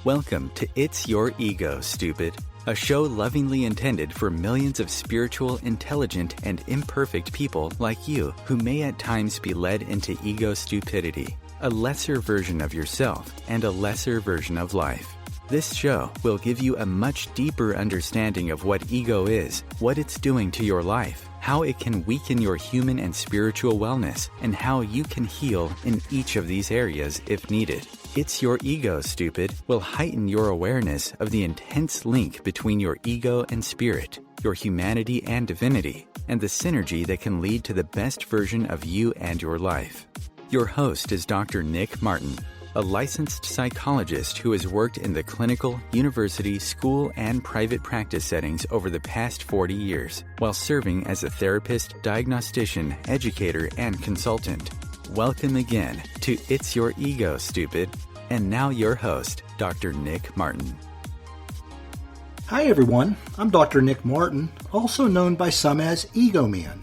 Welcome to It's Your Ego, Stupid, a show lovingly intended for millions of spiritual, intelligent, and imperfect people like you who may at times be led into ego stupidity, a lesser version of yourself and a lesser version of life. This show will give you a much deeper understanding of what ego is, what it's doing to your life, how it can weaken your human and spiritual wellness, and how you can heal in each of these areas if needed. It's Your Ego, Stupid will heighten your awareness of the intense link between your ego and spirit, your humanity and divinity, and the synergy that can lead to the best version of you and your life. Your host is Dr. Nick Martin, a licensed psychologist who has worked in the clinical, university, school, and private practice settings over the past 40 years, while serving as a therapist, diagnostician, educator, and consultant. Welcome again to It's Your Ego, Stupid. And now your host, Dr. Nick Martin. Hi everyone, I'm Dr. Nick Martin, also known by some as Ego Man,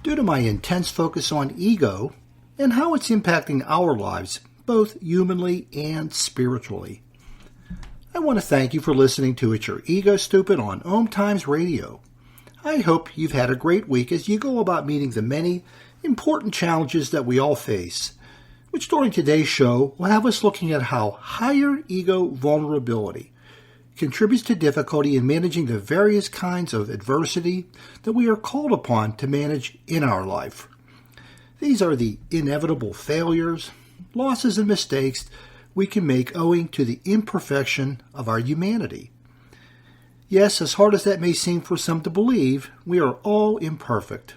due to my intense focus on ego and how it's impacting our lives, both humanly and spiritually. I want to thank you for listening to It's Your Ego, Stupid on OMTimes Radio. I hope you've had a great week as you go about meeting the many important challenges that we all face, which during today's show will have us looking at how higher ego vulnerability contributes to difficulty in managing the various kinds of adversity that we are called upon to manage in our life. These are the inevitable failures, losses, and mistakes we can make owing to the imperfection of our humanity. Yes, as hard as that may seem for some to believe, we are all imperfect.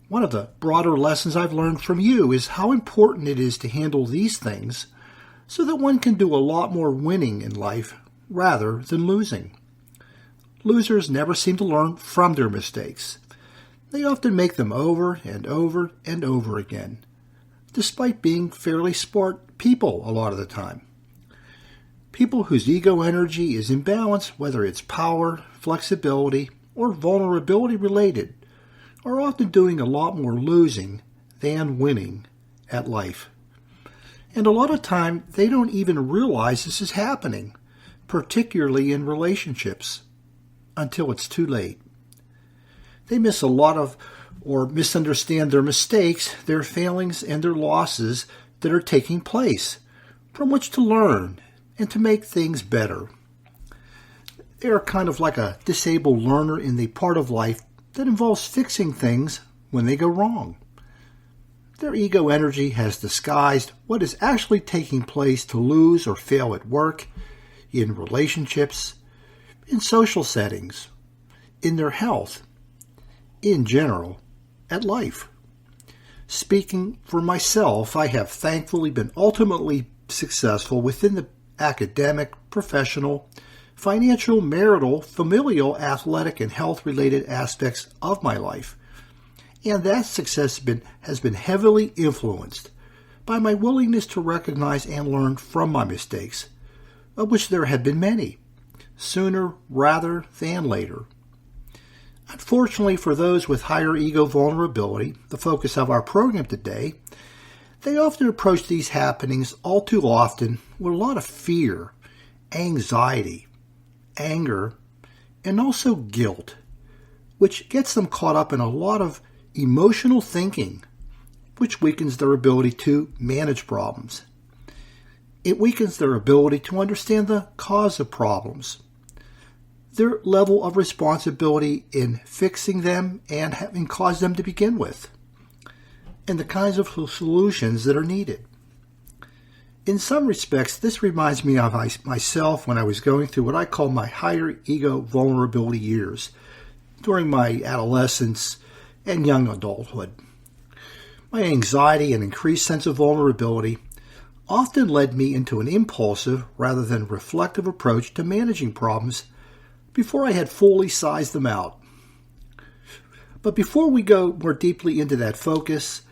One of the broader lessons I've learned from you is how important it is to handle these things so that one can do a lot more winning in life rather than losing. Losers never seem to learn from their mistakes. They often make them over and over and over again, despite being fairly smart people a lot of the time. People whose ego energy is imbalanced, whether it's power, flexibility, or vulnerability related, are often doing a lot more losing than winning at life. And a lot of time, they don't even realize this is happening, particularly in relationships, until it's too late. They miss a lot of, or misunderstand their mistakes, their failings, and their losses that are taking place, from which to learn and to make things better. They are kind of like a disabled learner in the part of life that involves fixing things when they go wrong. Their ego energy has disguised what is actually taking place to lose or fail at work, in relationships, in social settings, in their health, in general, at life. Speaking for myself, I have thankfully been ultimately successful within the academic, professional, financial, marital, familial, athletic, and health-related aspects of my life. And that success has been heavily influenced by my willingness to recognize and learn from my mistakes, of which there have been many, sooner rather than later. Unfortunately for those with higher ego vulnerability, the focus of our program today, they often approach these happenings all too often with a lot of fear, anxiety, anger, and also guilt, which gets them caught up in a lot of emotional thinking, which weakens their ability to manage problems. It weakens their ability to understand the cause of problems, their level of responsibility in fixing them and having caused them to begin with, and the kinds of solutions that are needed. In some respects, this reminds me of myself when I was going through what I call my higher ego vulnerability years during my adolescence and young adulthood. My anxiety and increased sense of vulnerability often led me into an impulsive rather than reflective approach to managing problems before I had fully sized them out. But before we go more deeply into that focus,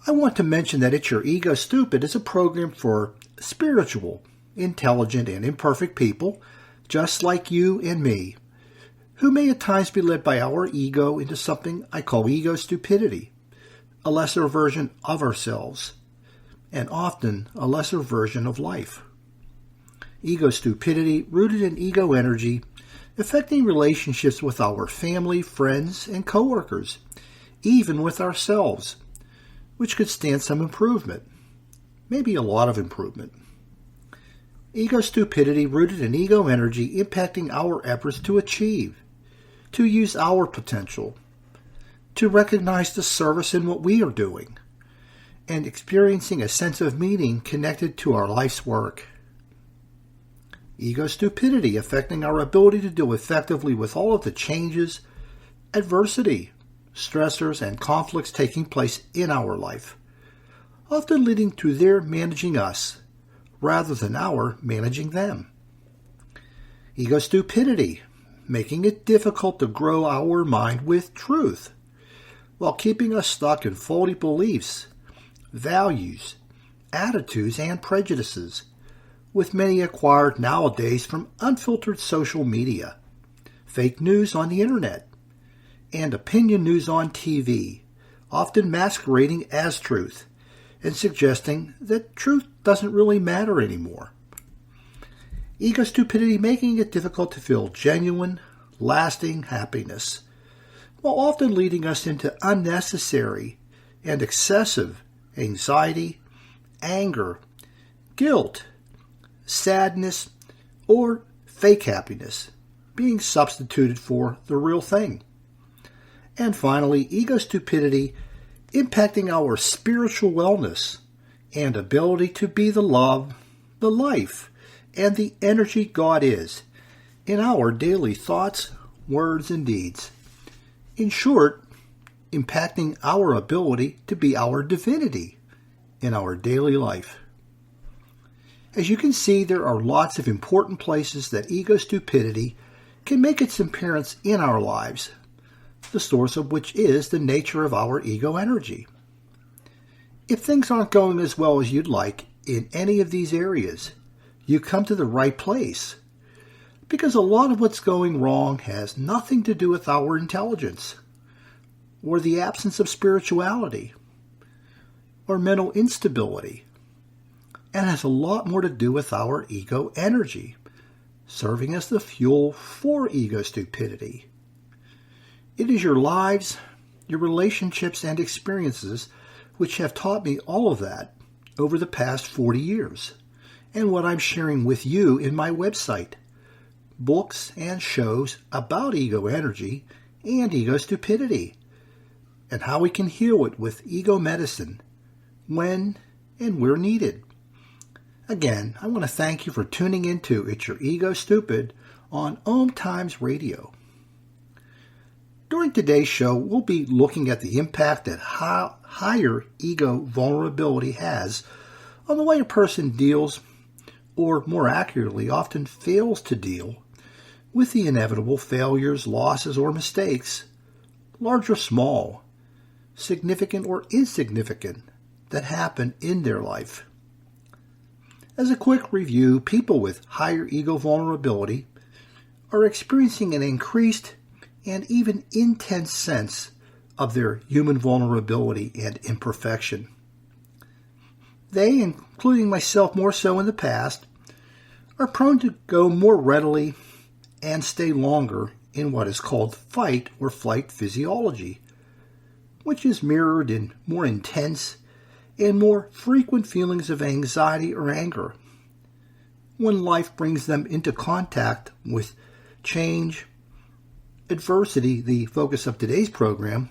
I want to mention that It's Your Ego, Stupid is a program for spiritual, intelligent, and imperfect people, just like you and me, who may at times be led by our ego into something I call ego stupidity, a lesser version of ourselves, and often a lesser version of life. ego stupidity rooted in ego energy, affecting relationships with our family, friends, and coworkers, even with ourselves, which could stand some improvement, maybe a lot of improvement. Ego stupidity rooted in ego energy impacting our efforts to achieve, to use our potential, to recognize the service in what we are doing, and experiencing a sense of meaning connected to our life's work. Ego stupidity affecting our ability to deal effectively with all of the changes, adversity, stressors, and conflicts taking place in our life, often leading to their managing us rather than our managing them. Ego stupidity, making it difficult to grow our mind with truth, while keeping us stuck in faulty beliefs, values, attitudes, and prejudices, with many acquired nowadays from unfiltered social media, fake news on the internet, and opinion news on TV, often masquerading as truth and suggesting that truth doesn't really matter anymore. Ego stupidity making it difficult to feel genuine, lasting happiness, while often leading us into unnecessary and excessive anxiety, anger, guilt, sadness, or fake happiness being substituted for the real thing. And finally, ego stupidity impacting our spiritual wellness and ability to be the love, the life, and the energy God is in our daily thoughts, words, and deeds. In short, impacting our ability to be our divinity in our daily life. As you can see, there are lots of important places that ego stupidity can make its appearance in our lives, the source of which is the nature of our ego energy. If things aren't going as well as you'd like in any of these areas, you come to the right place, because a lot of what's going wrong has nothing to do with our intelligence, or the absence of spirituality, or mental instability, and has a lot more to do with our ego energy, serving as the fuel for ego stupidity. It is your lives, your relationships, and experiences which have taught me all of that over the past 40 years, and what I'm sharing with you in my website, books and shows about ego energy and ego stupidity, and how we can heal it with ego medicine when and where needed. Again, I want to thank you for tuning into It's Your Ego Stupid on OMTimes Radio. During today's show, we'll be looking at the impact that higher ego vulnerability has on the way a person deals, or more accurately, often fails to deal, with the inevitable failures, losses, or mistakes, large or small, significant or insignificant, that happen in their life. As a quick review, people with higher ego vulnerability are experiencing an increased and even intense sense of their human vulnerability and imperfection. They, including myself more so in the past, are prone to go more readily and stay longer in what is called fight or flight physiology, which is mirrored in more intense and more frequent feelings of anxiety or anger when life brings them into contact with change, adversity, the focus of today's program,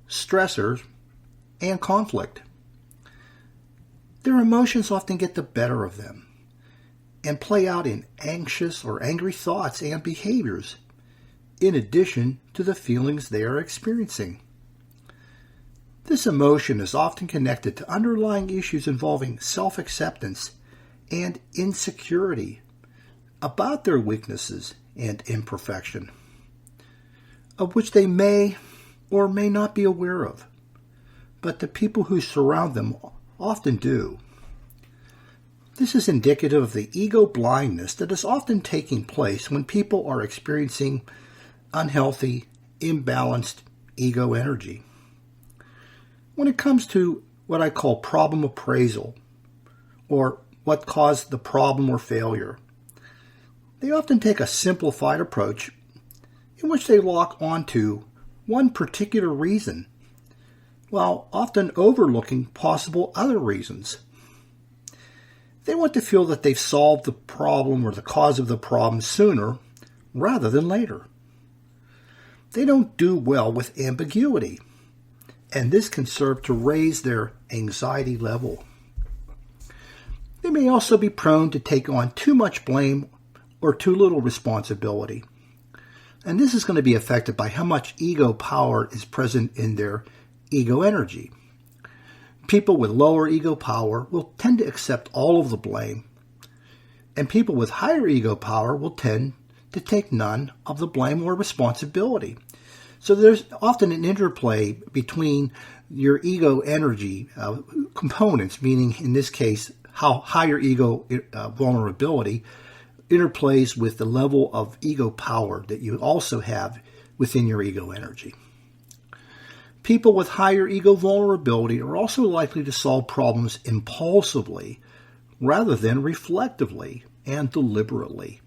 stressors, and conflict. Their emotions often get the better of them and play out in anxious or angry thoughts and behaviors, in addition to the feelings they are experiencing. This emotion is often connected to underlying issues involving self-acceptance and insecurity about their weaknesses and imperfection, of which they may or may not be aware of, but the people who surround them often do. This is indicative of the ego blindness that is often taking place when people are experiencing unhealthy, imbalanced ego energy. When it comes to what I call problem appraisal, or what caused the problem or failure, They often take a simplified approach in which they lock onto one particular reason, while often overlooking possible other reasons. They want to feel that they've solved the problem or the cause of the problem sooner rather than later. They don't do well with ambiguity, and this can serve to raise their anxiety level. They may also be prone to take on too much blame or too little responsibility. And this is going to be affected by how much ego power is present in their ego energy. People with lower ego power will tend to accept all of the blame, and people with higher ego power will tend to take none of the blame or responsibility. So there's often an interplay between your ego energy components, meaning in this case, how higher ego vulnerability interplays with the level of ego power that you also have within your ego energy. People with higher ego vulnerability are also likely to solve problems impulsively rather than reflectively and deliberately.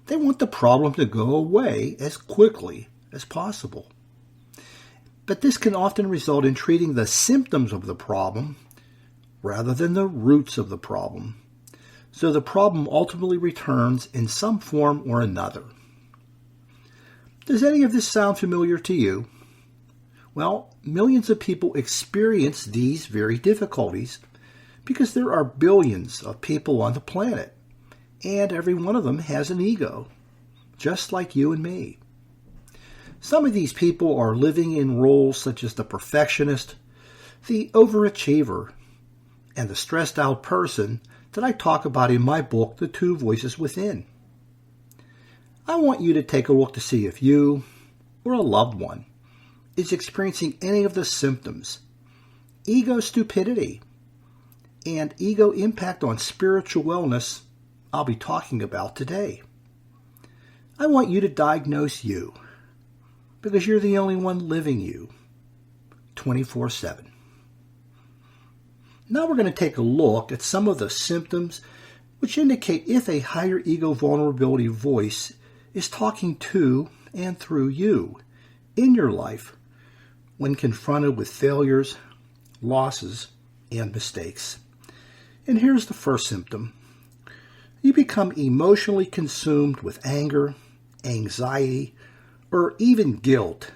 They want the problem to go away as quickly as possible. But this can often result in treating the symptoms of the problem rather than the roots of the problem. So the problem ultimately returns in some form or another. Does any of this sound familiar to you? Well, millions of people experience these very difficulties because there are billions of people on the planet, and every one of them has an ego, just like you and me. Some of these people are living in roles such as the perfectionist, the overachiever, and the stressed out person that I talk about in my book, The Two Voices Within. I want you to take a look to see if you or a loved one is experiencing any of the symptoms, ego stupidity, and ego impact on spiritual wellness I'll be talking about today. I want you to diagnose you, because you're the only one living you 24/7. Now we're going to take a look at some of the symptoms which indicate if a higher ego vulnerability voice is talking to and through you in your life when confronted with failures, losses, and mistakes. And here's the first symptom. You become emotionally consumed with anger, anxiety, or even guilt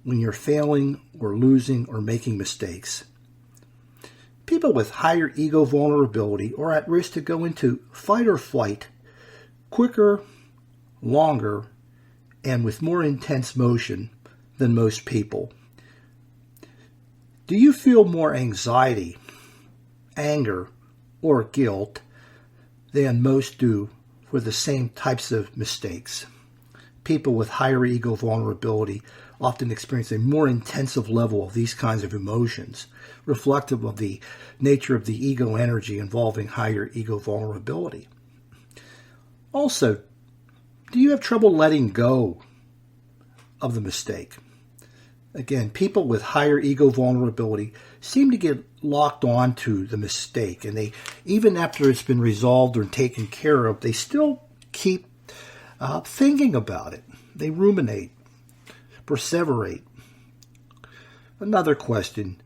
when you're failing or losing or making mistakes. People with higher ego vulnerability are at risk to go into fight or flight quicker, longer, and with more intense motion than most people. Do you feel more anxiety, anger, or guilt than most do for the same types of mistakes? People with higher ego vulnerability often experience a more intensive level of these kinds of emotions, reflective of the nature of the ego energy involving higher ego vulnerability. Also, do you have trouble letting go of the mistake? Again, people with higher ego vulnerability seem to get locked onto the mistake, and they, even after it's been resolved or taken care of, they still keep thinking about it. They ruminate, perseverate. Another question.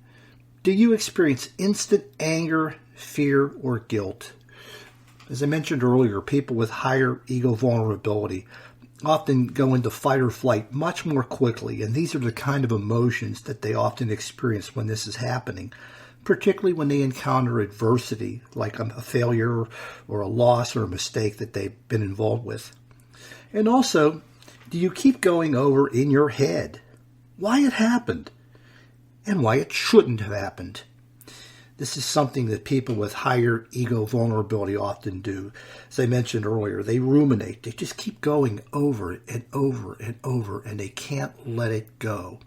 Do you experience instant anger, fear, or guilt? As I mentioned earlier, people with higher ego vulnerability often go into fight or flight much more quickly, and these are the kind of emotions that they often experience when this is happening, particularly when they encounter adversity, like a failure or a loss or a mistake that they've been involved with. And also, do you keep going over in your head why it happened and why it shouldn't have happened? This is something that people with higher ego vulnerability often do. As I mentioned earlier, they ruminate. They just keep going over and over and over, and they can't let it go.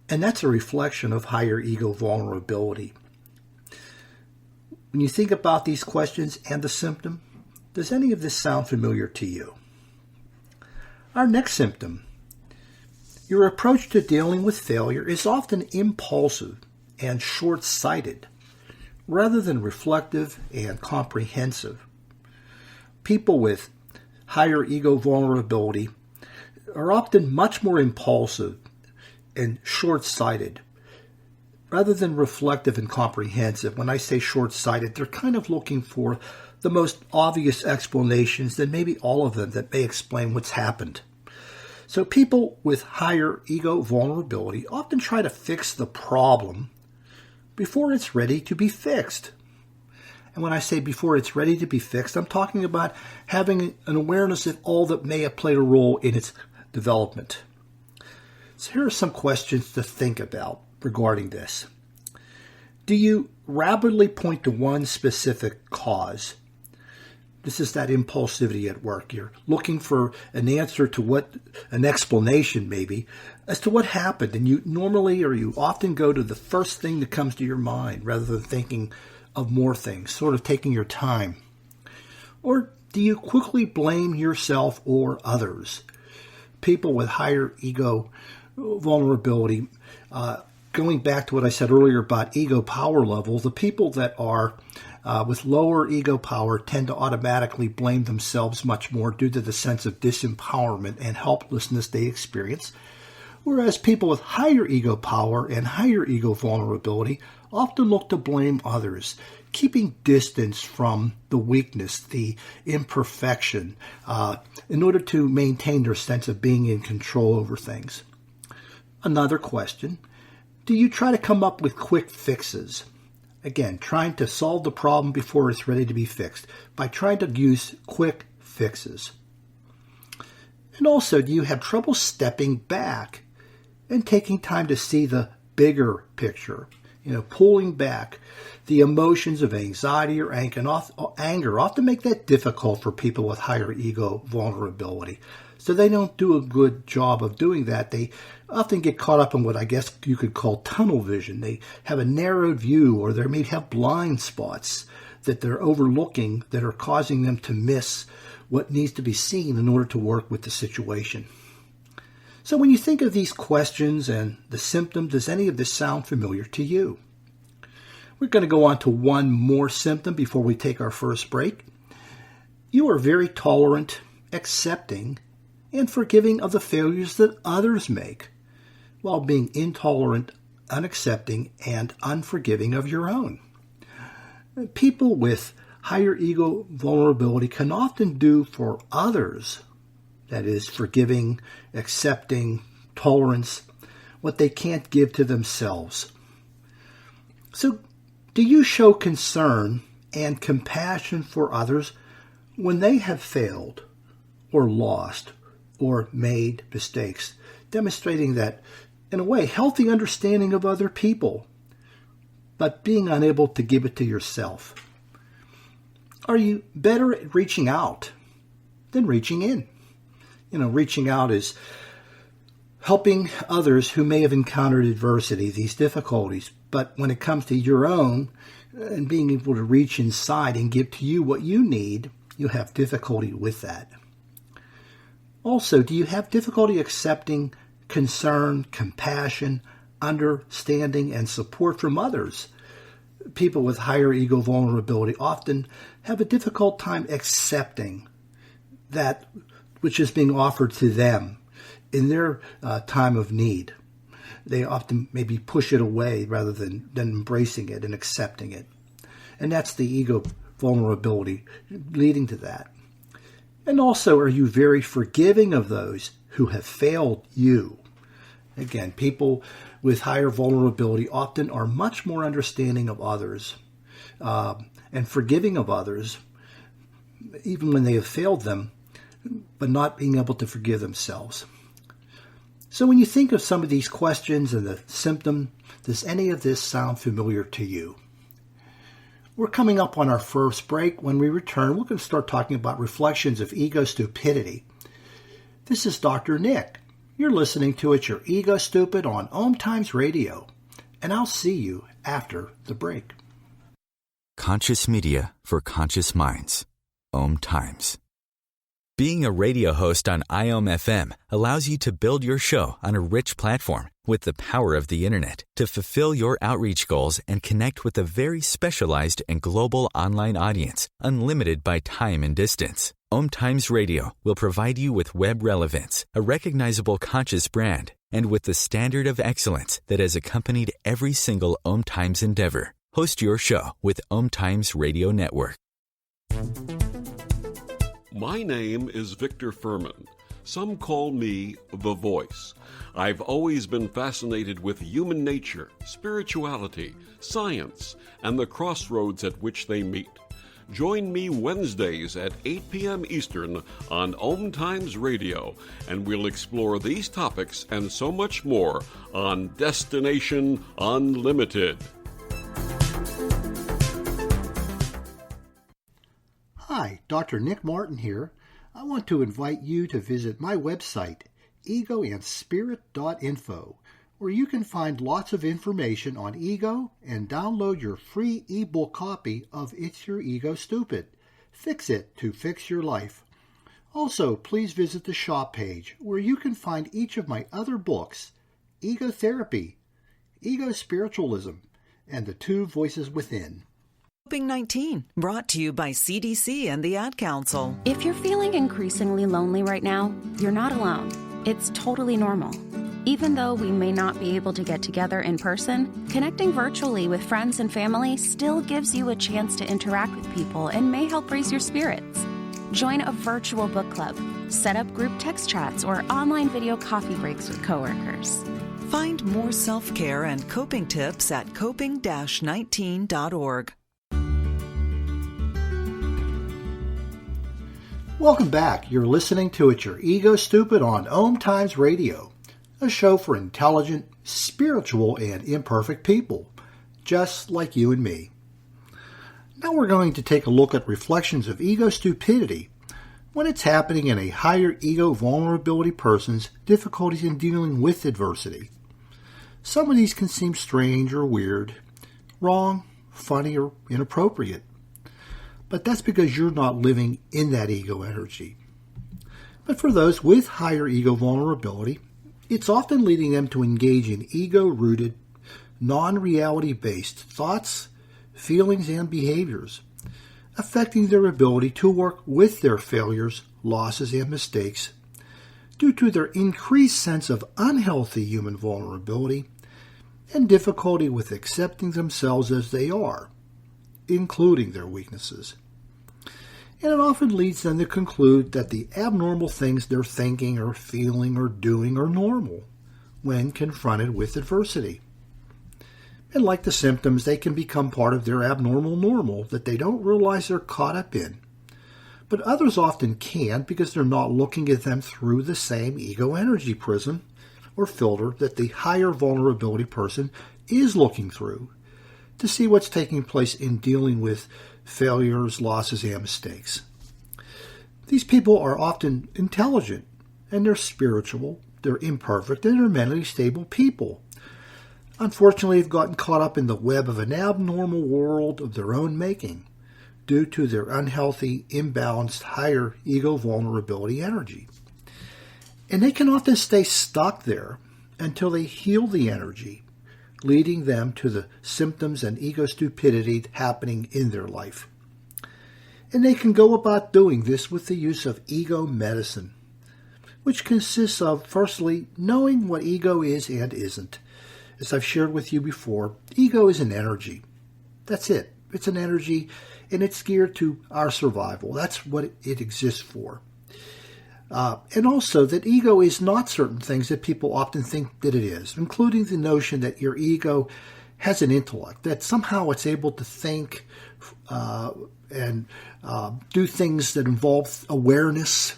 And that's a reflection of higher ego vulnerability. When you think about these questions and the symptom, does any of this sound familiar to you? Our next symptom. Your approach to dealing with failure is often impulsive and short-sighted, rather than reflective and comprehensive. People with higher ego vulnerability are often much more impulsive and short-sighted rather than reflective and comprehensive. When I say short-sighted, they're kind of looking for the most obvious explanations, and maybe all of them that may explain what's happened. So people with higher ego vulnerability often try to fix the problem before it's ready to be fixed. And when I say before it's ready to be fixed, I'm talking about having an awareness of all that may have played a role in its development. So here are some questions to think about regarding this. Do you rapidly point to one specific cause? This is that impulsivity at work. You're looking for an answer to an explanation maybe, as to what happened. And you normally or you often go to the first thing that comes to your mind rather than thinking of more things, sort of taking your time. Or do you quickly blame yourself or others? People with higher ego vulnerability, going back to what I said earlier about ego power level, the people that are with lower ego power tend to automatically blame themselves much more due to the sense of disempowerment and helplessness they experience, whereas people with higher ego power and higher ego vulnerability often look to blame others, keeping distance from the weakness, the imperfection, in order to maintain their sense of being in control over things. Another question, do you try to come up with quick fixes? Again, trying to solve the problem before it's ready to be fixed by trying to use quick fixes. And also, do you have trouble stepping back and taking time to see the bigger picture? Pulling back. The emotions of anxiety or anger often make that difficult for people with higher ego vulnerability. So they don't do a good job of doing that. They often get caught up in what I guess you could call tunnel vision. They have a narrowed view, or they may have blind spots that they're overlooking that are causing them to miss what needs to be seen in order to work with the situation. So when you think of these questions and the symptoms, does any of this sound familiar to you? We're going to go on to one more symptom before we take our first break. You are very tolerant, accepting, and forgiving of the failures that others make, while being intolerant, unaccepting, and unforgiving of your own. People with higher ego vulnerability can often do for others, that is, forgiving, accepting, tolerance, what they can't give to themselves. So, do you show concern and compassion for others when they have failed or lost or made mistakes, demonstrating that, in a way, healthy understanding of other people, but being unable to give it to yourself? Are you better at reaching out than reaching in? Reaching out is helping others who may have encountered adversity, these difficulties. But when it comes to your own and being able to reach inside and give to you what you need, you have difficulty with that. Also, do you have difficulty accepting concern, compassion, understanding, and support from others? People with higher ego vulnerability often have a difficult time accepting that which is being offered to them in their time of need. They often maybe push it away rather than embracing it and accepting it. And that's the ego vulnerability leading to that. And also, are you very forgiving of those who have failed you? Again, people with higher vulnerability often are much more understanding of others and forgiving of others, even when they have failed them, but not being able to forgive themselves. So when you think of some of these questions and the symptom, does any of this sound familiar to you? We're coming up on our first break. When we return, we're going to start talking about reflections of ego stupidity. This is Dr. Nick. You're listening to It's Your Ego Stupid on OMTimes Radio, and I'll see you after the break. Conscious media for conscious minds. OMTimes. Being a radio host on IOM-FM allows you to build your show on a rich platform with the power of the Internet to fulfill your outreach goals and connect with a very specialized and global online audience, unlimited by time and distance. OMTimes Radio will provide you with web relevance, a recognizable conscious brand, and with the standard of excellence that has accompanied every single OMTimes endeavor. Host your show with OMTimes Radio Network. My name is Victor Furman. Some call me The Voice. I've always been fascinated with human nature, spirituality, science, and the crossroads at which they meet. Join me Wednesdays at 8 p.m. Eastern on OMTimes Radio, and we'll explore these topics and so much more on Destination Unlimited. Hi, Dr. Nick Martin here. I want to invite you to visit my website, egoandspirit.info, where you can find lots of information on ego and download your free ebook copy of It's Your Ego Stupid. Fix it to fix your life. Also, please visit the shop page where you can find each of my other books, Ego Therapy, Ego Spiritualism, and The Two Voices Within. Coping-19, brought to you by CDC and the Ad Council. If you're feeling increasingly lonely right now, you're not alone. It's totally normal. Even though we may not be able to get together in person, connecting virtually with friends and family still gives you a chance to interact with people and may help raise your spirits. Join a virtual book club, set up group text chats, or online video coffee breaks with coworkers. Find more self-care and coping tips at coping-19.org. Welcome back. You're listening to It's Your Ego Stupid on OMTimes Radio, a show for intelligent, spiritual, and imperfect people, just like you and me. Now we're going to take a look at reflections of ego stupidity when it's happening in a higher ego vulnerability person's difficulties in dealing with adversity. Some of these can seem strange or weird, wrong, funny, or inappropriate. But that's because you're not living in that ego energy. But for those with higher ego vulnerability, it's often leading them to engage in ego-rooted, non-reality-based thoughts, feelings, and behaviors, affecting their ability to work with their failures, losses, and mistakes due to their increased sense of unhealthy human vulnerability and difficulty with accepting themselves as they are, including their weaknesses. And it often leads them to conclude that the abnormal things they're thinking or feeling or doing are normal when confronted with adversity. And like the symptoms, they can become part of their abnormal normal that they don't realize they're caught up in. But others often can't because they're not looking at them through the same ego energy prism or filter that the higher vulnerability person is looking through to see what's taking place in dealing with failures, losses, and mistakes. These people are often intelligent, and they're spiritual, they're imperfect, and they're mentally stable people. Unfortunately, they've gotten caught up in the web of an abnormal world of their own making due to their unhealthy, imbalanced, higher ego vulnerability energy. And they can often stay stuck there until they heal the energy, leading them to the symptoms and ego stupidity happening in their life. And they can go about doing this with the use of ego medicine, which consists of, firstly, knowing what ego is and isn't. As I've shared with you before, ego is an energy. That's it. It's an energy, and it's geared to our survival. That's what it exists for. And also that ego is not certain things that people often think that it is, including the notion that your ego has an intellect, that somehow it's able to think and do things that involve awareness.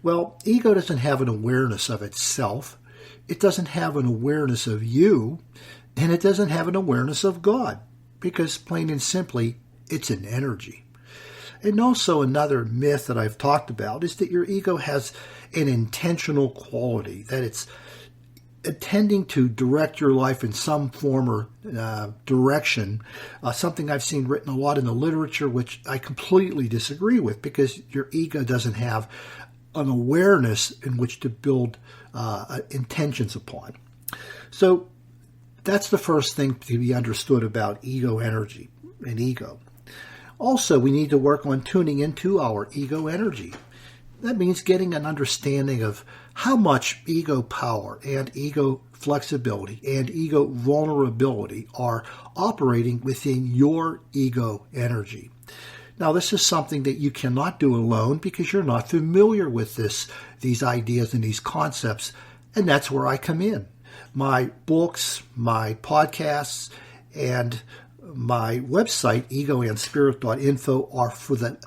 Well, ego doesn't have an awareness of itself. It doesn't have an awareness of you, and it doesn't have an awareness of God, because plain and simply, it's an energy. And also another myth that I've talked about is that your ego has an intentional quality, that it's intending to direct your life in some form or direction, something I've seen written a lot in the literature, which I completely disagree with, because your ego doesn't have an awareness in which to build intentions upon. So that's the first thing to be understood about ego energy and ego. Also, we need to work on tuning into our ego energy. That means getting an understanding of how much ego power and ego flexibility and ego vulnerability are operating within your ego energy. Now, this is something that you cannot do alone because you're not familiar with these ideas and these concepts, and that's where I come in. My books, my podcasts, and my website, egoandspirit.info, are for the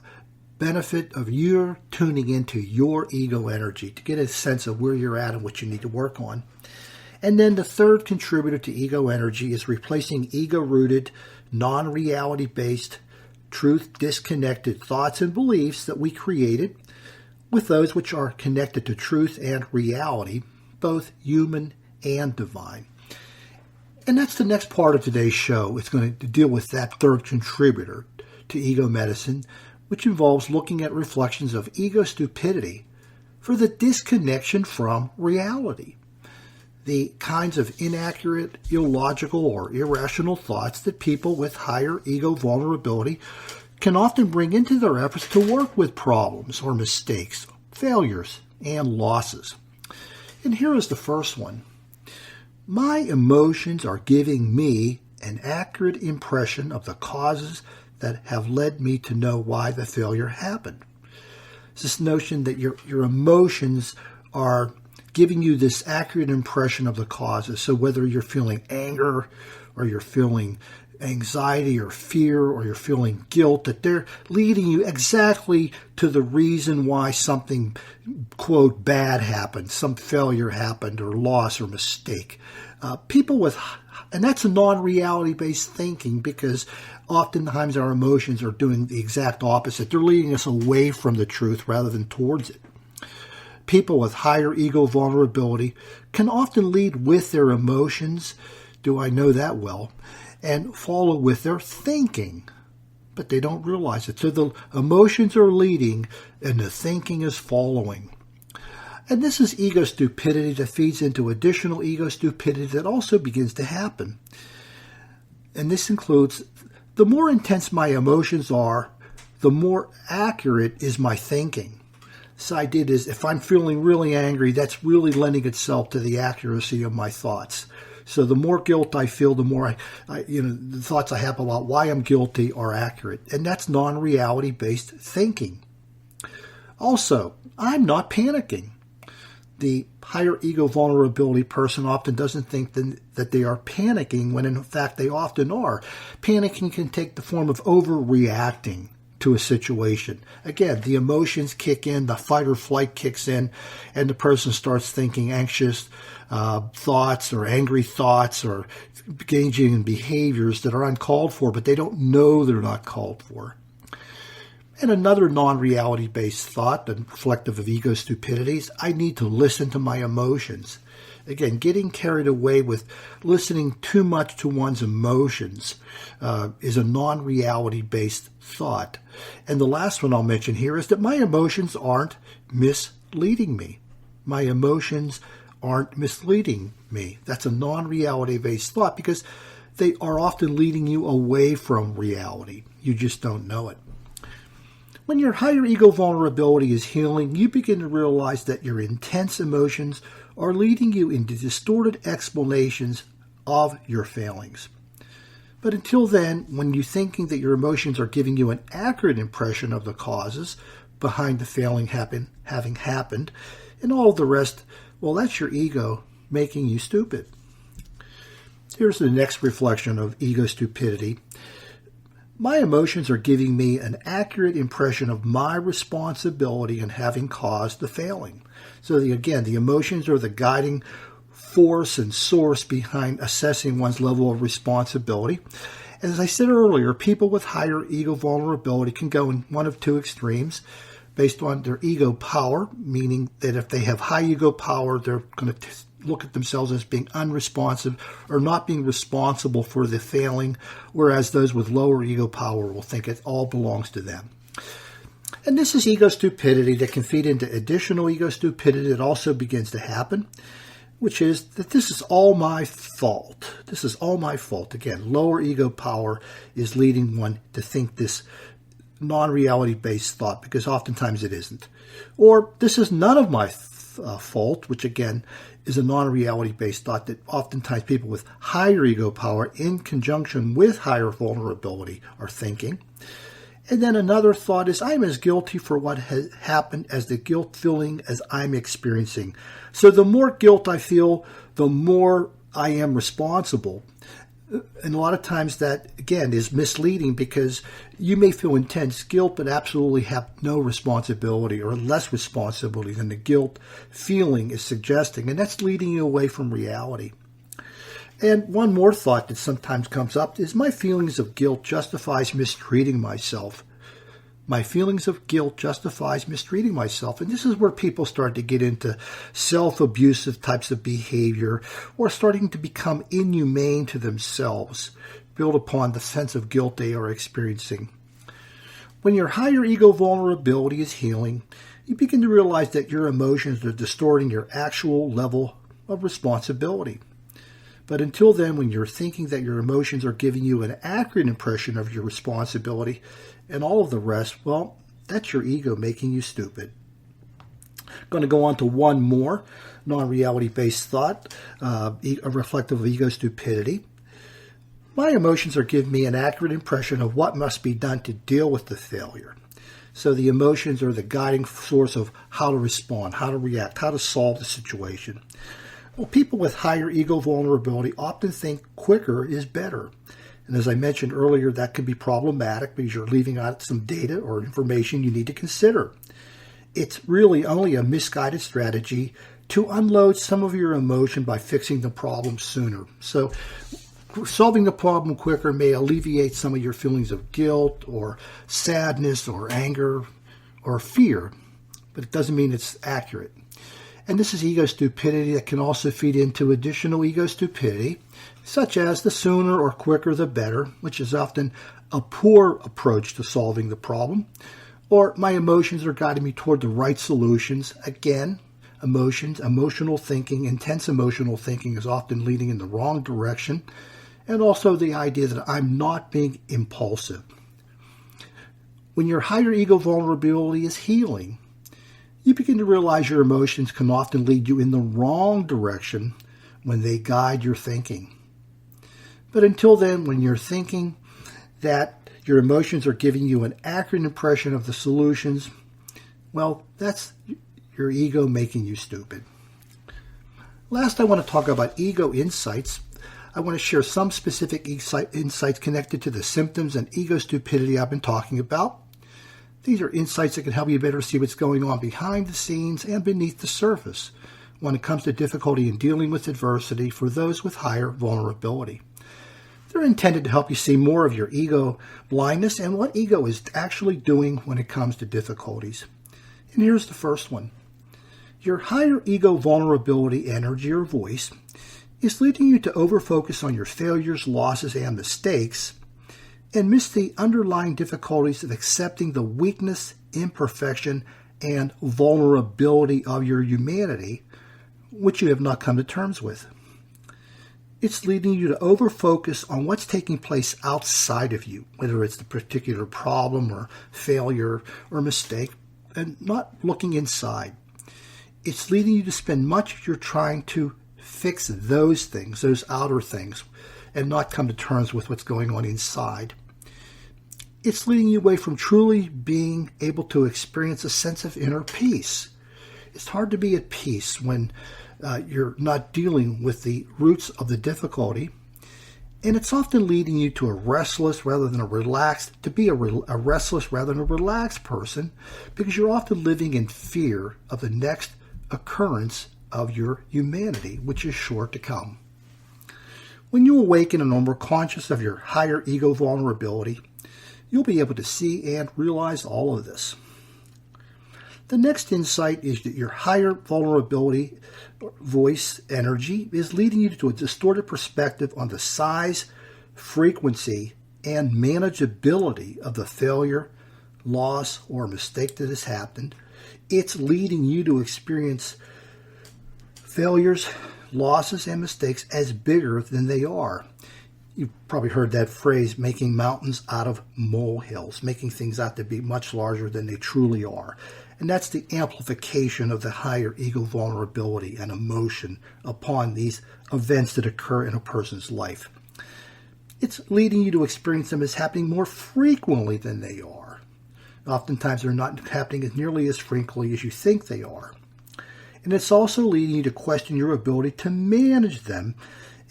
benefit of your tuning into your ego energy to get a sense of where you're at and what you need to work on. And then the third contributor to ego energy is replacing ego-rooted, non-reality-based, truth-disconnected thoughts and beliefs that we created with those which are connected to truth and reality, both human and divine. And that's the next part of today's show. It's going to deal with that third contributor to ego medicine, which involves looking at reflections of ego stupidity for the disconnection from reality. The kinds of inaccurate, illogical, or irrational thoughts that people with higher ego vulnerability can often bring into their efforts to work with problems or mistakes, failures, and losses. And here is the first one. My emotions are giving me an accurate impression of the causes that have led me to know why the failure happened. It's this notion that your emotions are giving you this accurate impression of the causes. So whether you're feeling anger or you're feeling anxiety or fear or you're feeling guilt, that they're leading you exactly to the reason why something, quote, bad happened, some failure happened or loss or mistake. And that's a non-reality based thinking because oftentimes our emotions are doing the exact opposite. They're leading us away from the truth rather than towards it. People with higher ego vulnerability can often lead with their emotions, do I know that well, and follow with their thinking, but they don't realize it. So the emotions are leading and the thinking is following. And this is ego stupidity that feeds into additional ego stupidity that also begins to happen. And this includes the more intense my emotions are, the more accurate is my thinking. This idea is if I'm feeling really angry, that's really lending itself to the accuracy of my thoughts. So the more guilt I feel, the more the thoughts I have about why I'm guilty are accurate. And that's non-reality based thinking. Also, I'm not panicking. The higher ego vulnerability person often doesn't think that they are panicking when in fact they often are. Panicking can take the form of overreacting to a situation. Again, the emotions kick in, the fight or flight kicks in, and the person starts thinking anxious thoughts or angry thoughts or engaging in behaviors that are uncalled for, but they don't know they're not called for. And another non-reality based thought, and reflective of ego stupidity, is I need to listen to my emotions. Again, getting carried away with listening too much to one's emotions is a non-reality based thought. And the last one I'll mention here is that my emotions aren't misleading me. My emotions aren't misleading me. That's a non-reality based thought because they are often leading you away from reality. You just don't know it. When your higher ego vulnerability is healing, you begin to realize that your intense emotions are leading you into distorted explanations of your failings. But until then, when you're thinking that your emotions are giving you an accurate impression of the causes behind the failing having happened, and all of the rest, well, that's your ego making you stupid. Here's the next reflection of ego stupidity. My emotions are giving me an accurate impression of my responsibility in having caused the failing. So the emotions are the guiding force and source behind assessing one's level of responsibility. As I said earlier, people with higher ego vulnerability can go in one of two extremes based on their ego power, meaning that if they have high ego power, they're going to look at themselves as being unresponsive or not being responsible for the failing, whereas those with lower ego power will think it all belongs to them. And this is ego stupidity that can feed into additional ego stupidity that also begins to happen, which is that this is all my fault. This is all my fault. Again, lower ego power is leading one to think this non-reality based thought, because oftentimes it isn't. Or this is none of my fault, which again is a non-reality based thought that oftentimes people with higher ego power in conjunction with higher vulnerability are thinking. And then another thought is, I'm as guilty for what has happened as the guilt feeling as I'm experiencing. So the more guilt I feel, the more I am responsible. And a lot of times that, again, is misleading, because you may feel intense guilt but absolutely have no responsibility or less responsibility than the guilt feeling is suggesting. And that's leading you away from reality. And one more thought that sometimes comes up is, my feelings of guilt justifies mistreating myself. My feelings of guilt justifies mistreating myself. And this is where people start to get into self-abusive types of behavior, or starting to become inhumane to themselves, built upon the sense of guilt they are experiencing. When your higher ego vulnerability is healing, you begin to realize that your emotions are distorting your actual level of responsibility. But until then, when you're thinking that your emotions are giving you an accurate impression of your responsibility and all of the rest, well, that's your ego making you stupid. I'm going to go on to one more non-reality based thought, reflective of ego stupidity. My emotions are giving me an accurate impression of what must be done to deal with the failure. So the emotions are the guiding source of how to respond, how to react, how to solve the situation. Well, people with higher ego vulnerability often think quicker is better. And as I mentioned earlier, that can be problematic because you're leaving out some data or information you need to consider. It's really only a misguided strategy to unload some of your emotion by fixing the problem sooner. So solving the problem quicker may alleviate some of your feelings of guilt or sadness or anger or fear, but it doesn't mean it's accurate. And this is ego stupidity that can also feed into additional ego stupidity, such as the sooner or quicker the better, which is often a poor approach to solving the problem. Or my emotions are guiding me toward the right solutions. Again, emotions, emotional thinking, intense emotional thinking is often leading in the wrong direction. And also the idea that I'm not being impulsive. When your higher ego vulnerability is healing, you begin to realize your emotions can often lead you in the wrong direction when they guide your thinking. But until then, when you're thinking that your emotions are giving you an accurate impression of the solutions, well, that's your ego making you stupid. Last, I want to talk about ego insights. I want to share some specific insights connected to the symptoms and ego stupidity I've been talking about. These are insights that can help you better see what's going on behind the scenes and beneath the surface when it comes to difficulty in dealing with adversity for those with higher vulnerability. They're intended to help you see more of your ego blindness and what ego is actually doing when it comes to difficulties. And here's the first one. Your higher ego vulnerability energy or voice is leading you to overfocus on your failures, losses, and mistakes, and miss the underlying difficulties of accepting the weakness, imperfection, and vulnerability of your humanity, which you have not come to terms with. It's leading you to overfocus on what's taking place outside of you, whether it's the particular problem or failure or mistake, and not looking inside. It's leading you to spend much of your time to fix those things, those outer things, and not come to terms with what's going on inside. It's leading you away from truly being able to experience a sense of inner peace. It's hard to be at peace when you're not dealing with the roots of the difficulty. And it's often leading you to a restless rather than a relaxed person, because you're often living in fear of the next occurrence of your humanity, which is sure to come. When you awaken and are more conscious of your higher ego vulnerability, you'll be able to see and realize all of this. The next insight is that your higher vulnerability voice energy is leading you to a distorted perspective on the size, frequency, and manageability of the failure, loss, or mistake that has happened, it's leading you to experience failures, losses, and mistakes as bigger than they are. You've probably heard that phrase, making mountains out of molehills, making things out to be much larger than they truly are. And that's the amplification of the higher ego vulnerability and emotion upon these events that occur in a person's life. It's leading you to experience them as happening more frequently than they are. Oftentimes they're not happening as nearly as frequently as you think they are. And it's also leading you to question your ability to manage them,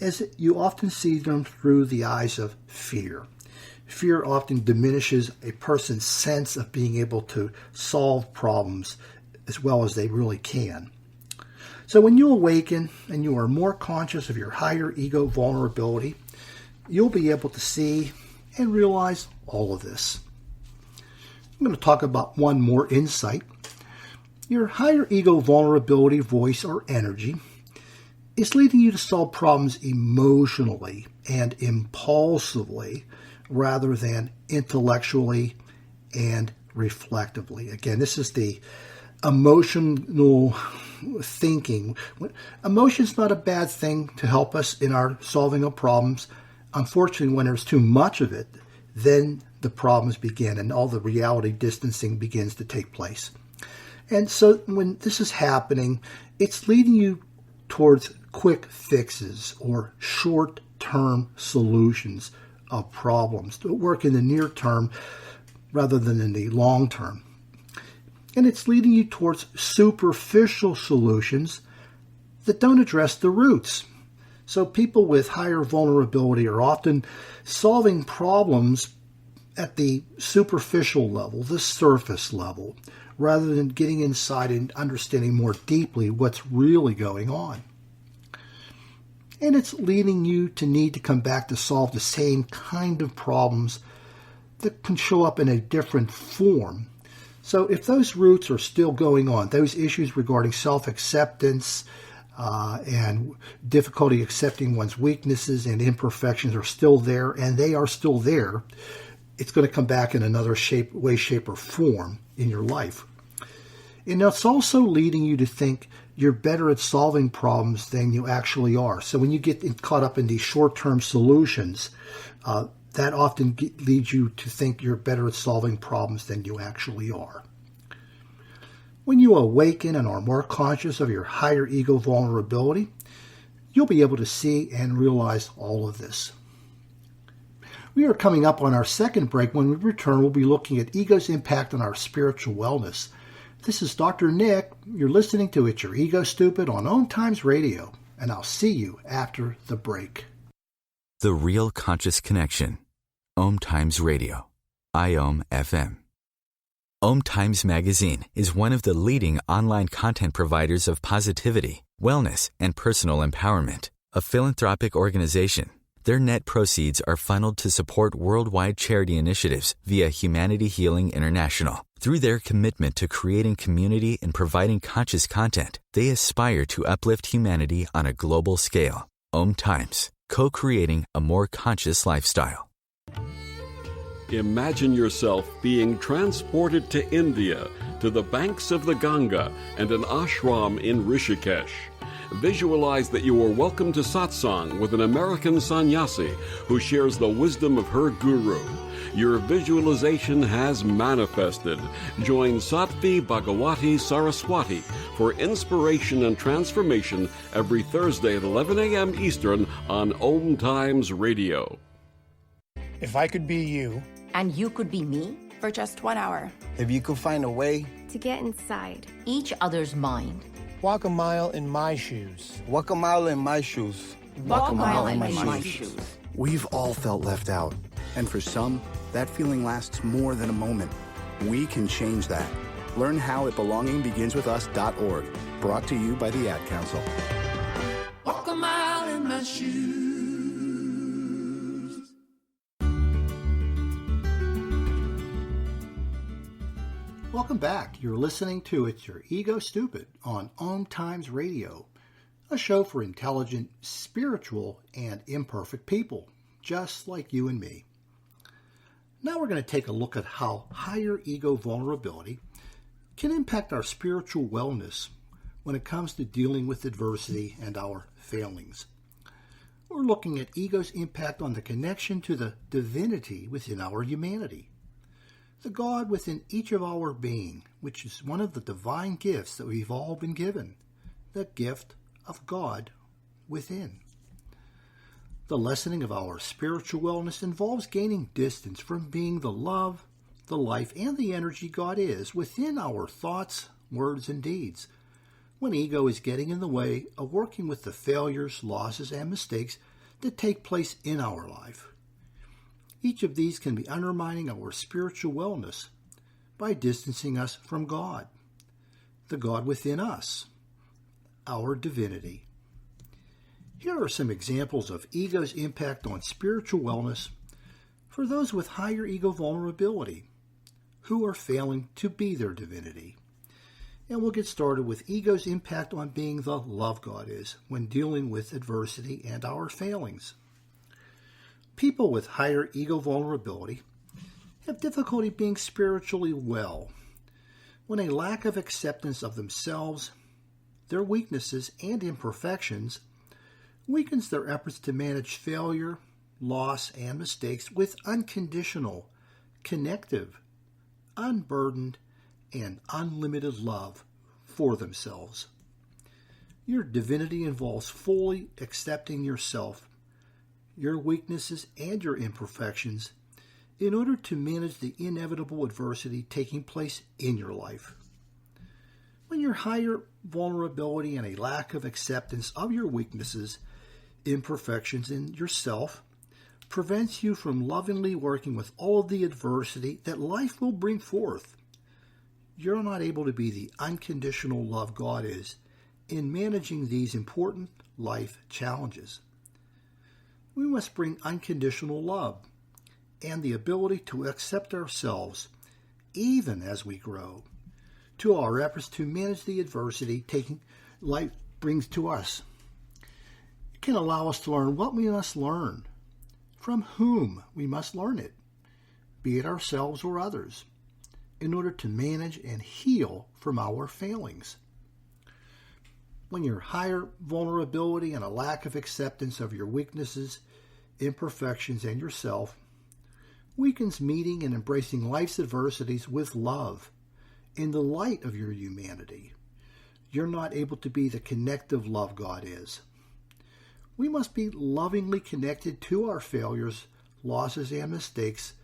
as you often see them through the eyes of fear. Fear often diminishes a person's sense of being able to solve problems as well as they really can. So when you awaken and you are more conscious of your higher ego vulnerability, you'll be able to see and realize all of this. I'm going to talk about one more insight. Your higher ego vulnerability, voice, or energy is leading you to solve problems emotionally and impulsively rather than intellectually and reflectively. Again, this is the emotional thinking. Emotion's not a bad thing to help us in our solving of problems. Unfortunately, when there's too much of it, then the problems begin and all the reality distancing begins to take place. And so when this is happening, it's leading you towards quick fixes or short-term solutions of problems that work in the near term rather than in the long term. And it's leading you towards superficial solutions that don't address the roots. So people with higher vulnerability are often solving problems at the superficial level, the surface level, rather than getting inside and understanding more deeply what's really going on. And it's leading you to need to come back to solve the same kind of problems that can show up in a different form. So if those roots are still going on, those issues regarding self-acceptance and difficulty accepting one's weaknesses and imperfections are still there, and they are still there, it's going to come back in another way, shape, or form in your life. And it's also leading you to think you're better at solving problems than you actually are. So when you get caught up in these short-term solutions, that often leads you to think you're better at solving problems than you actually are. When you awaken and are more conscious of your higher ego vulnerability, you'll be able to see and realize all of this. We are coming up on our second break. When we return, we'll be looking at ego's impact on our spiritual wellness. This is Dr. Nick. You're listening to It's Your Ego Stupid on OMTimes Radio, and I'll see you after the break. The Real Conscious Connection. OMTimes Radio. IOM FM. OMTimes Magazine is one of the leading online content providers of positivity, wellness, and personal empowerment. A philanthropic organization, their net proceeds are funneled to support worldwide charity initiatives via Humanity Healing International. Through their commitment to creating community and providing conscious content, they aspire to uplift humanity on a global scale. OMTimes, co-creating a more conscious lifestyle. Imagine yourself being transported to India, to the banks of the Ganga and an ashram in Rishikesh. Visualize that you are welcome to satsang with an American sannyasi who shares the wisdom of her guru. Your visualization has manifested. Join Sattvi Bhagawati Saraswati for inspiration and transformation every Thursday at 11 a.m. Eastern on OMTimes Radio. If I could be you, and you could be me, for just 1 hour. If you could find a way to get inside each other's mind. Walk a mile in my shoes. Walk a mile in my shoes. Walk a mile in my shoes. We've all felt left out. And for some, that feeling lasts more than a moment. We can change that. Learn how at belongingbeginswithus.org. Brought to you by the Ad Council. Walk a mile in my shoes. Welcome back. You're listening to It's Your Ego Stupid on OMTimes Radio, a show for intelligent, spiritual, and imperfect people, just like you and me. Now we're going to take a look at how higher ego vulnerability can impact our spiritual wellness when it comes to dealing with adversity and our failings. We're looking at ego's impact on the connection to the divinity within our humanity, the God within each of our being, which is one of the divine gifts that we've all been given, the gift of God within. The lessening of our spiritual wellness involves gaining distance from being the love, the life, and the energy God is within our thoughts, words, and deeds, when ego is getting in the way of working with the failures, losses, and mistakes that take place in our life. Each of these can be undermining our spiritual wellness by distancing us from God, the God within us, our divinity. Here are some examples of ego's impact on spiritual wellness for those with higher ego vulnerability who are failing to be their divinity. And we'll get started with ego's impact on being the love God is when dealing with adversity and our failings. People with higher ego vulnerability have difficulty being spiritually well when a lack of acceptance of themselves, their weaknesses, and imperfections weakens their efforts to manage failure, loss, and mistakes with unconditional, connective, unburdened, and unlimited love for themselves. Your divinity involves fully accepting yourself, your weaknesses, and your imperfections in order to manage the inevitable adversity taking place in your life. When your higher vulnerability and a lack of acceptance of your weaknesses, imperfections in yourself prevents you from lovingly working with all of the adversity that life will bring forth, you're not able to be the unconditional love God is in managing these important life challenges. We must bring unconditional love and the ability to accept ourselves, even as we grow, to our efforts to manage the adversity life brings to us. It can allow us to learn what we must learn, from whom we must learn it, be it ourselves or others, in order to manage and heal from our failings. When your higher vulnerability and a lack of acceptance of your weaknesses, imperfections, and yourself weakens meeting and embracing life's adversities with love in the light of your humanity, you're not able to be the connective love God is. We must be lovingly connected to our failures, losses, and mistakes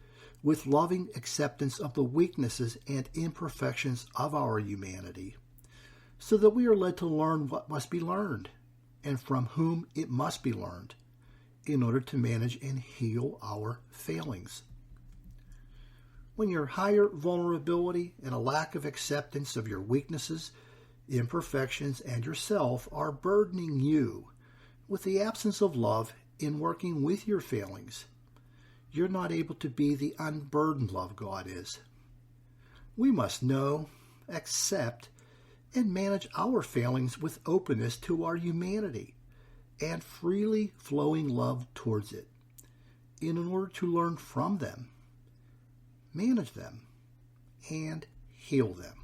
with loving acceptance of the weaknesses and imperfections of our humanity, so that we are led to learn what must be learned and from whom it must be learned in order to manage and heal our failings. When your higher vulnerability and a lack of acceptance of your weaknesses, imperfections, and yourself are burdening you with the absence of love in working with your failings, you're not able to be the unburdened love God is. We must know, accept, and manage our failings with openness to our humanity and freely flowing love towards it in order to learn from them, manage them, and heal them.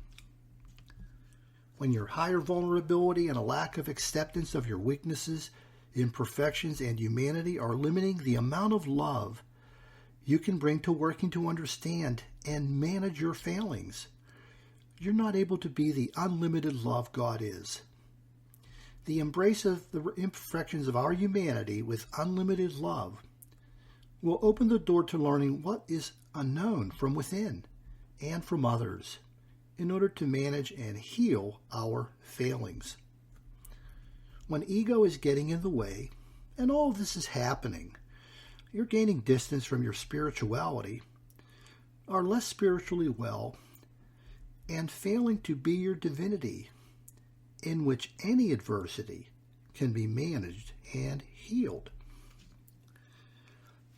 When your higher vulnerability and a lack of acceptance of your weaknesses, imperfections, and humanity are limiting the amount of love you can bring to working to understand and manage your failings, you're not able to be the unlimited love God is. The embrace of the imperfections of our humanity with unlimited love will open the door to learning what is unknown from within and from others in order to manage and heal our failings. When ego is getting in the way, and all of this is happening, you're gaining distance from your spirituality, are less spiritually well, and failing to be your divinity, in which any adversity can be managed and healed.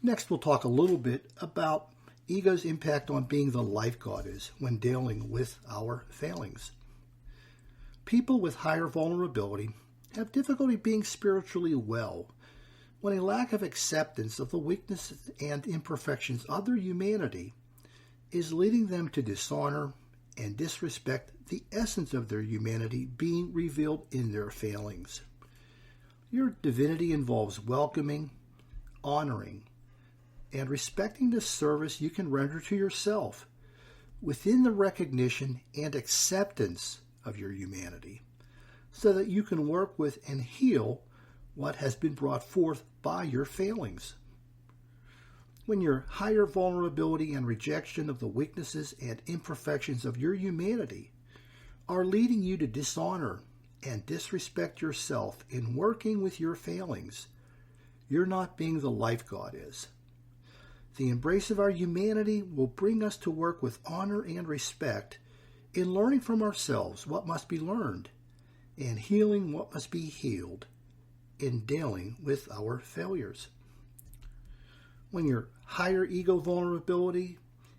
Next, we'll talk a little bit about ego's impact on being the life God is when dealing with our failings. People with higher vulnerability have difficulty being spiritually well when a lack of acceptance of the weaknesses and imperfections of their humanity is leading them to dishonor and disrespect the essence of their humanity being revealed in their failings. Your divinity involves welcoming, honoring, and respecting the service you can render to yourself within the recognition and acceptance of your humanity, so that you can work with and heal what has been brought forth by your failings. When your higher vulnerability and rejection of the weaknesses and imperfections of your humanity are leading you to dishonor and disrespect yourself in working with your failings, you're not being the life God is. The embrace of our humanity will bring us to work with honor and respect in learning from ourselves what must be learned and healing what must be healed in dealing with our failures. When your higher ego vulnerability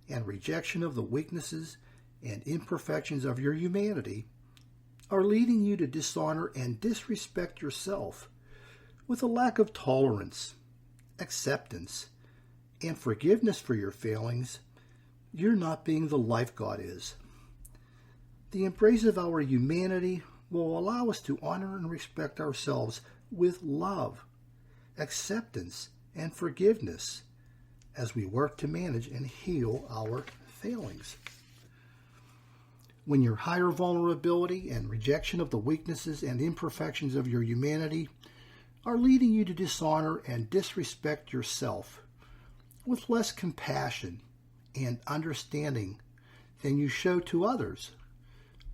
and rejection of the weaknesses and imperfections of your humanity are leading you to dishonor and disrespect yourself with a lack of tolerance, acceptance, and forgiveness for your failings, you're not being the life God is. The embrace of our humanity will allow us to honor and respect ourselves with love, acceptance, and forgiveness as we work to manage and heal our failings. When your higher vulnerability and rejection of the weaknesses and imperfections of your humanity are leading you to dishonor and disrespect yourself with less compassion and understanding than you show to others,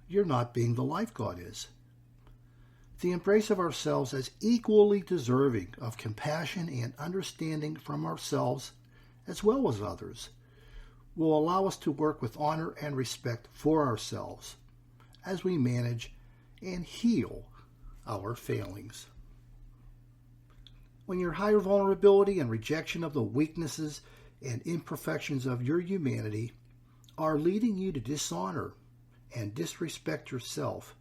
you're not being the life God is. The embrace of ourselves as equally deserving of compassion and understanding from ourselves as well as others will allow us to work with honor and respect for ourselves as we manage and heal our failings. When your higher vulnerability and rejection of the weaknesses and imperfections of your humanity are leading you to dishonor and disrespect yourself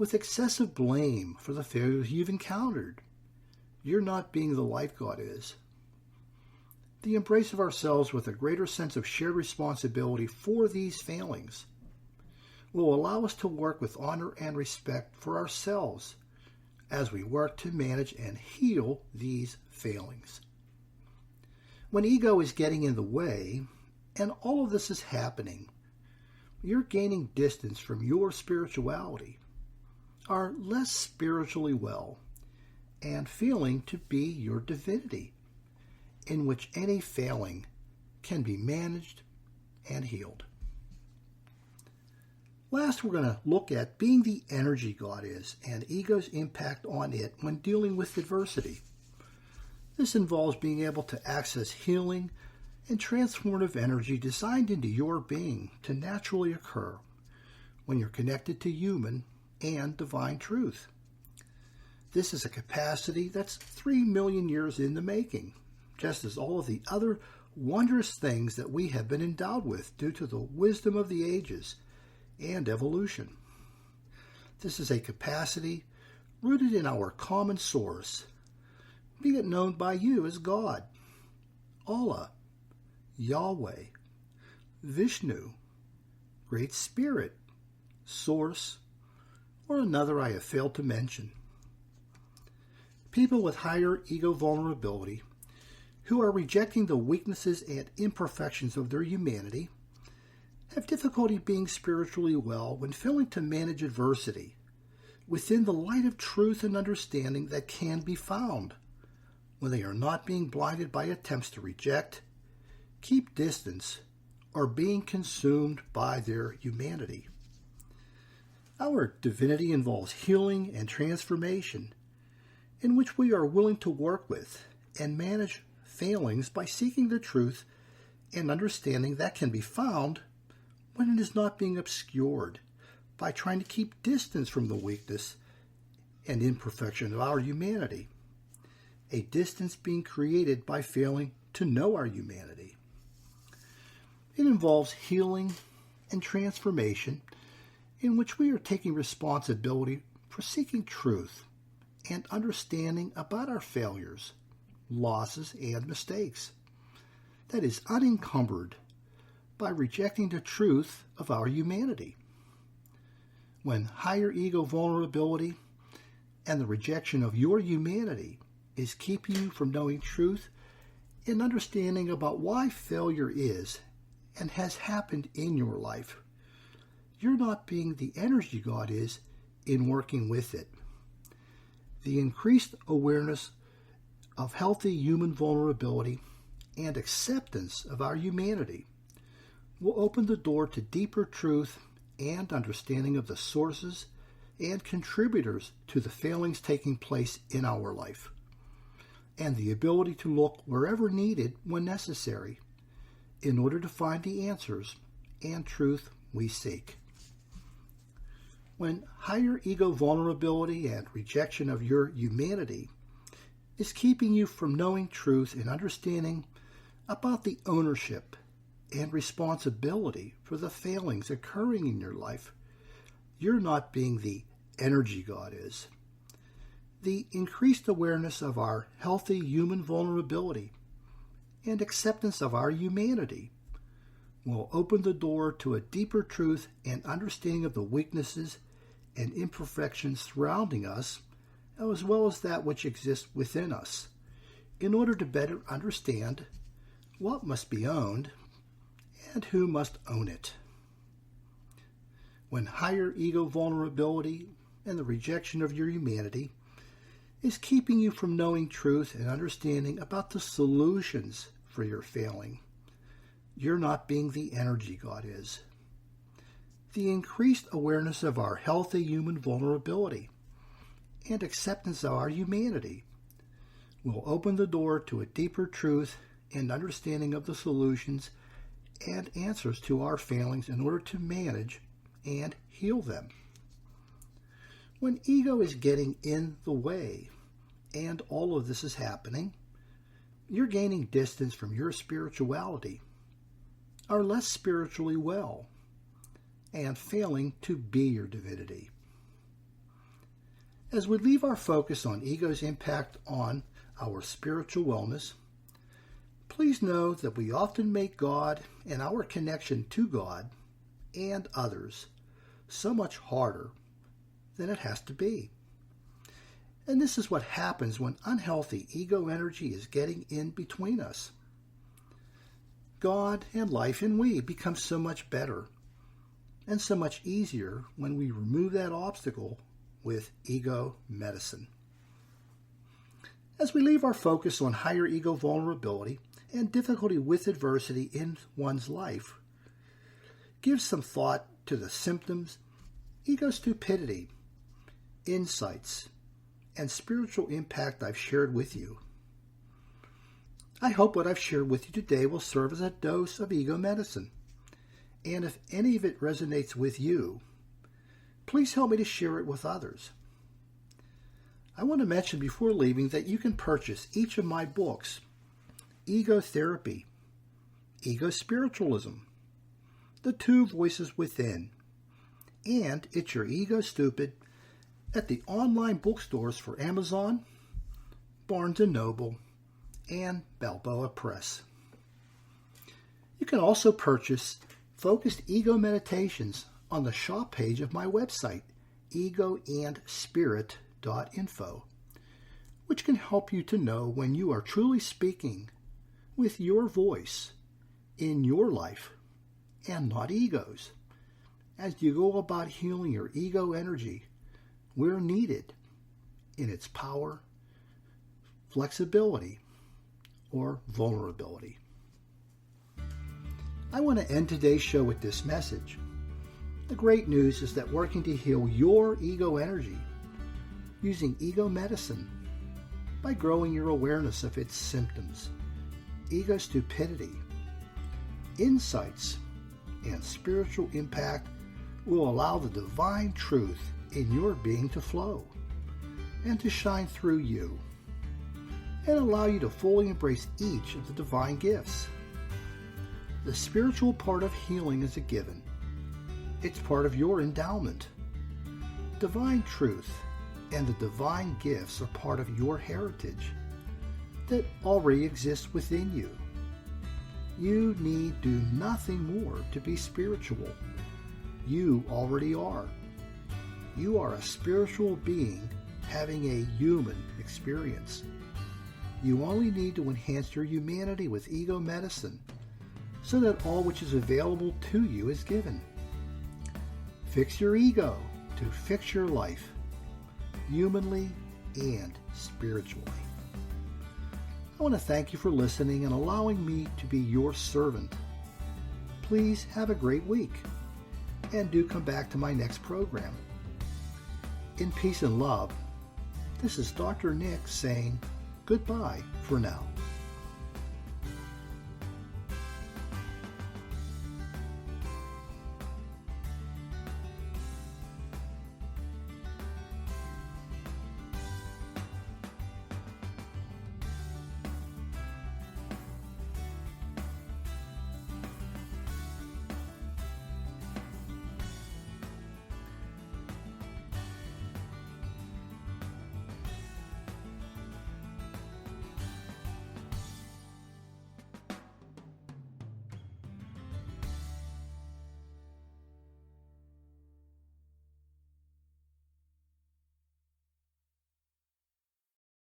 with excessive blame for the failures you've encountered, you're not being the life God is. The embrace of ourselves with a greater sense of shared responsibility for these failings will allow us to work with honor and respect for ourselves as we work to manage and heal these failings. When ego is getting in the way, and all of this is happening, you're gaining distance from your spirituality, are less spiritually well, and feeling to be your divinity, in which any failing can be managed and healed. Last, we're going to look at being the energy God is and ego's impact on it when dealing with adversity. This involves being able to access healing and transformative energy designed into your being to naturally occur when you're connected to human and divine truth. This is a capacity that's 3 million years in the making, just as all of the other wondrous things that we have been endowed with due to the wisdom of the ages and evolution. This is a capacity rooted in our common source, be it known by you as God, Allah, Yahweh, Vishnu, Great Spirit, Source, or another I have failed to mention. People with higher ego vulnerability who are rejecting the weaknesses and imperfections of their humanity have difficulty being spiritually well when failing to manage adversity within the light of truth and understanding that can be found when they are not being blinded by attempts to reject, keep distance, or being consumed by their humanity. Our divinity involves healing and transformation in which we are willing to work with and manage failings by seeking the truth and understanding that can be found when it is not being obscured by trying to keep distance from the weakness and imperfection of our humanity, a distance being created by failing to know our humanity. It involves healing and transformation in which we are taking responsibility for seeking truth and understanding about our failures losses, and mistakes that is unencumbered by rejecting the truth of our humanity. When higher ego vulnerability and the rejection of your humanity is keeping you from knowing truth and understanding about why failure is and has happened in your life, you're not being the energy God is in working with it. The increased awareness of healthy human vulnerability and acceptance of our humanity will open the door to deeper truth and understanding of the sources and contributors to the failings taking place in our life, and the ability to look wherever needed when necessary in order to find the answers and truth we seek. When higher ego vulnerability and rejection of your humanity is keeping you from knowing truth and understanding about the ownership and responsibility for the failings occurring in your life, you're not being the energy God is. The increased awareness of our healthy human vulnerability and acceptance of our humanity will open the door to a deeper truth and understanding of the weaknesses and imperfections surrounding us, as well as that which exists within us, in order to better understand what must be owned and who must own it. When higher ego vulnerability and the rejection of your humanity is keeping you from knowing truth and understanding about the solutions for your failing, you're not being the energy God is. The increased awareness of our healthy human vulnerability and acceptance of our humanity will open the door to a deeper truth and understanding of the solutions and answers to our failings in order to manage and heal them. When ego is getting in the way and all of this is happening, you're gaining distance from your spirituality, are less spiritually well, and failing to be your divinity. As we leave our focus on ego's impact on our spiritual wellness, please know that we often make God and our connection to God and others so much harder than it has to be. And this is what happens when unhealthy ego energy is getting in between us. God and life and we become so much better and so much easier when we remove that obstacle with ego medicine. As we leave our focus on higher ego vulnerability and difficulty with adversity in one's life, give some thought to the symptoms, ego stupidity, insights, and spiritual impact I've shared with you. I hope what I've shared with you today will serve as a dose of ego medicine. And if any of it resonates with you, please help me to share it with others. I want to mention before leaving that you can purchase each of my books, Ego Therapy, Ego Spiritualism, The Two Voices Within, and It's Your Ego Stupid at the online bookstores for Amazon, Barnes & Noble, and Balboa Press. You can also purchase Focused Ego Meditations on the shop page of my website, egoandspirit.info, which can help you to know when you are truly speaking with your voice in your life and not ego's. As you go about healing your ego energy where needed in its power, flexibility, or vulnerability. I want to end today's show with this message. The great news is that working to heal your ego energy using ego medicine by growing your awareness of its symptoms, ego stupidity, insights, and spiritual impact will allow the divine truth in your being to flow and to shine through you and allow you to fully embrace each of the divine gifts. The spiritual part of healing is a given. It's part of your endowment. Divine truth and the divine gifts are part of your heritage. that already exists within you. You need do nothing more to be spiritual. You already are. You are a spiritual being having a human experience. You only need to enhance your humanity with ego medicine so that all which is available to you is given. Fix your ego to fix your life, humanly and spiritually. I want to thank you for listening and allowing me to be your servant. Please have a great week, and do come back to my next program. In peace and love, this is Dr. Nick saying goodbye for now.